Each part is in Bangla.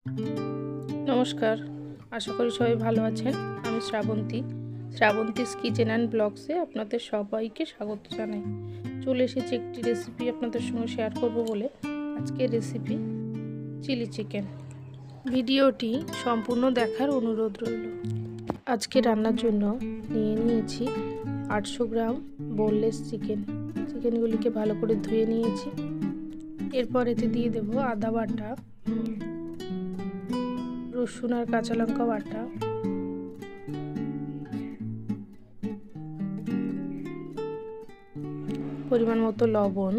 নমস্কার, আশা করি সবাই ভালো আছেন। আমি শ্রাবন্তীস কিচেন অ্যান্ড ব্লগসে আপনাদের সবাইকে স্বাগত জানাই। চলে এসেছি একটি রেসিপি আপনাদের সঙ্গে শেয়ার করব বলে। আজকের রেসিপি চিলি চিকেন। ভিডিওটি সম্পূর্ণ দেখার অনুরোধ রইল। আজকে রান্নার জন্য নিয়েছি 800 গ্রাম বোনলেস চিকেনগুলিকে ভালো করে ধুয়ে নিয়েছি। এরপর এতে দিয়ে দেব আদা বাটা, রসুন আর কাঁচা লঙ্কা বাটা, পরিমাণ মতো লবণ,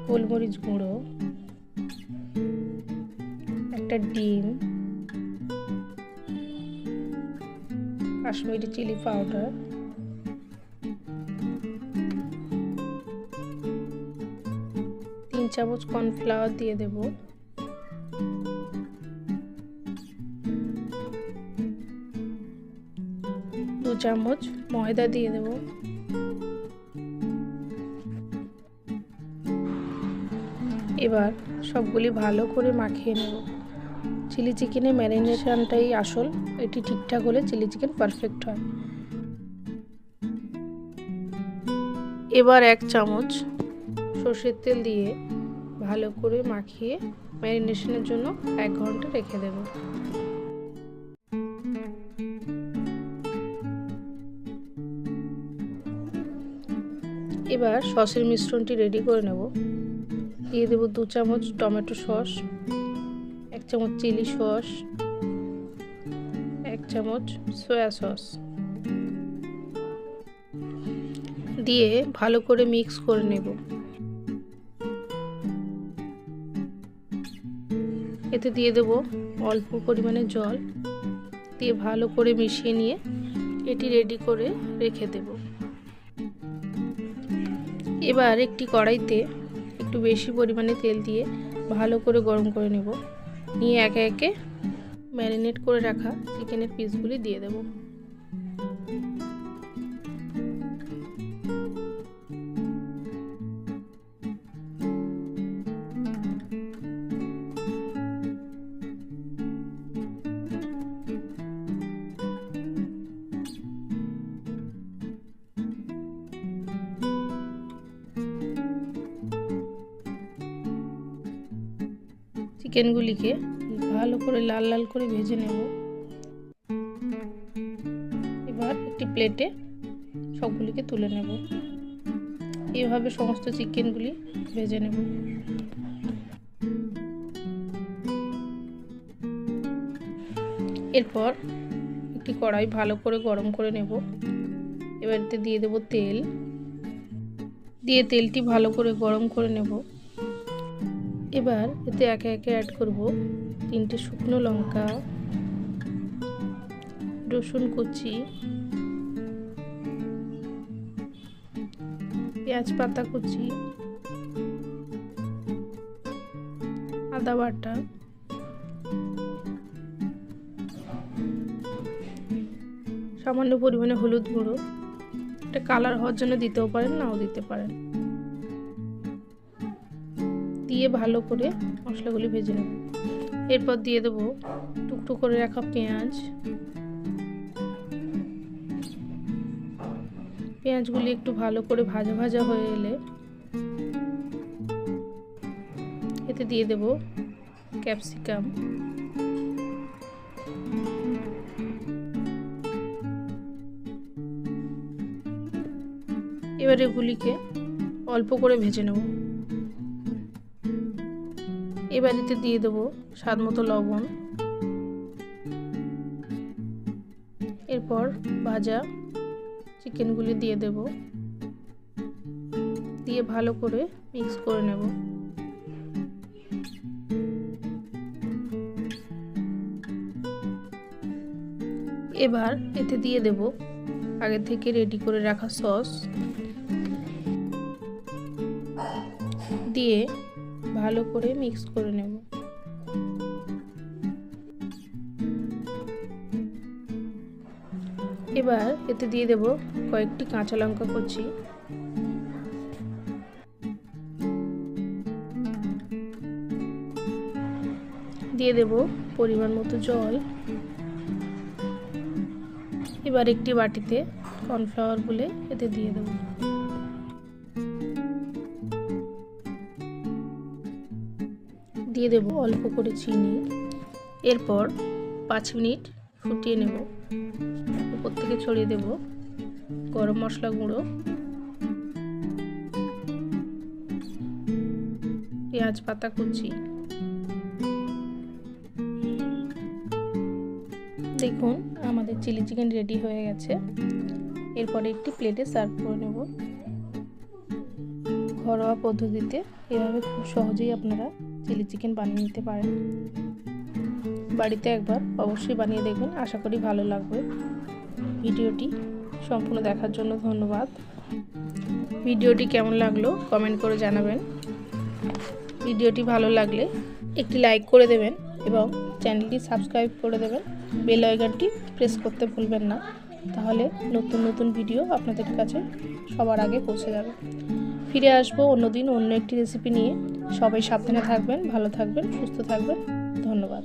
গোলমরিচ গুঁড়ো, একটা ডিম, কাশ্মীরি চিলি পাউডার, 3 চামচ কর্নফ্লাওয়ার দিয়ে দেব, 2 চামচ ময়দা দিয়ে দেব, এবার সবগুলি ভালো করে মাখিয়ে নেব। চিলি চিকেনের ম্যারিনেশনটাই আসল, এটি ঠিকঠাক হলে চিলি চিকেন পারফেক্ট হয়। এবার 1 চামচ সর্ষের তেল দিয়ে ভালো করে মাখিয়ে ম্যারিনেশনের জন্য 1 ঘন্টা রেখে দেব। এবার সসের মিশ্রণটি রেডি করে নেব। দিয়ে দেব 2 চামচ টমেটো সস, 1 চামচ চিলি সস, 1 চামচ সয়া সস দিয়ে ভালো করে মিক্স করে নেব। এতে দিয়ে দেব অল্প পরিমাণে জল, দিয়ে ভালো করে মিশিয়ে নিয়ে এটি রেডি করে রেখে দেব। এবার একটি কড়াইতে একটু বেশি পরিমাণে তেল দিয়ে ভালো করে গরম করে নেব। নিয়ে একে একে ম্যারিনেট করে রাখা চিকেনের পিসগুলি দিয়ে দেব। চিকেনগুলিকে ভালো করে লাল লাল করে ভেজে নেব। এবার একটি প্লেটে সবগুলিকে তুলে নেব। এইভাবে সমস্ত চিকেনগুলি ভেজে নেব। এরপর একটি কড়াই ভালো করে গরম করে নেব। এবার এতে দিয়ে দেব তেল, দিয়ে তেলটি ভালো করে গরম করে নেব। এবার এতে একে একে অ্যাড করব 3টে শুকনো লঙ্কা, রসুন কুচি, পেঁয়াজ পাতা কুচি, আদা বাটা, সামান্য পরিমাণে হলুদ গুঁড়ো, এটা কালার হওয়ার জন্য দিতেও পারেন, নাও দিতে পারেন। দিয়ে ভালো করে মশলাগুলি ভেজে নেব। এরপর দিয়ে দেব টুকরো করে রাখা পেঁয়াজগুলি একটু ভালো করে ভাজা ভাজা হয়ে এলে এতে দিয়ে দেব ক্যাপসিকাম, এবার এগুলিকে অল্প করে ভেজে নেব। এবার এতে দিয়ে দেব স্বাদ মতো লবণ। এরপর ভাজা চিকেনগুলি দিয়ে দেব, দিয়ে ভালো করে মিক্স করে নেব। এবার এতে দিয়ে দেব আগে থেকে রেডি করে রাখা সস, দিয়ে ভালো করে মিক্স করে নেব। এবার এতে দিয়ে দেব কয়েকটি কাঁচা লঙ্কা কুচি, দিয়ে দেব পরিমাণ মতো জল। এবার একটি বাটিতে কর্নফ্লাওয়ার গুলে এতে দিয়ে দেব। দিয়ে দেব অল্প করে চিনি। এরপর 5 মিনিট ফুটিয়ে নেব। উপর থেকে ছড়িয়ে দেব গরম মশলা গুঁড়ো, পেঁয়াজ পাতা কুচি। দেখুন আমাদের চিলি চিকেন রেডি হয়ে গেছে। এরপরে একটি প্লেটে সার্ভ করে নেব। ঘরোয়া পদ্ধতিতে এভাবে খুব সহজেই আপনারা চিলি চিকেন বানিয়ে নিতে পারেন। বাড়িতে একবার অবশ্যই বানিয়ে দেখবেন, আশা করি ভালো লাগবে। ভিডিওটি সম্পূর্ণ দেখার জন্য ধন্যবাদ। ভিডিওটি কেমন লাগলো কমেন্ট করে জানাবেন। ভিডিওটি ভালো লাগলে একটি লাইক করে দেবেন এবং চ্যানেলটি সাবস্ক্রাইব করে দেবেন। বেল আইকনটি প্রেস করতে ভুলবেন না, তাহলে নতুন নতুন ভিডিও আপনাদের কাছে সবার আগে পৌঁছে যাবে। ফিরে আসবো অন্যদিন অন্য একটি রেসিপি নিয়ে। সবাই সাবধানে থাকবেন, ভালো থাকবেন, সুস্থ থাকবেন। ধন্যবাদ।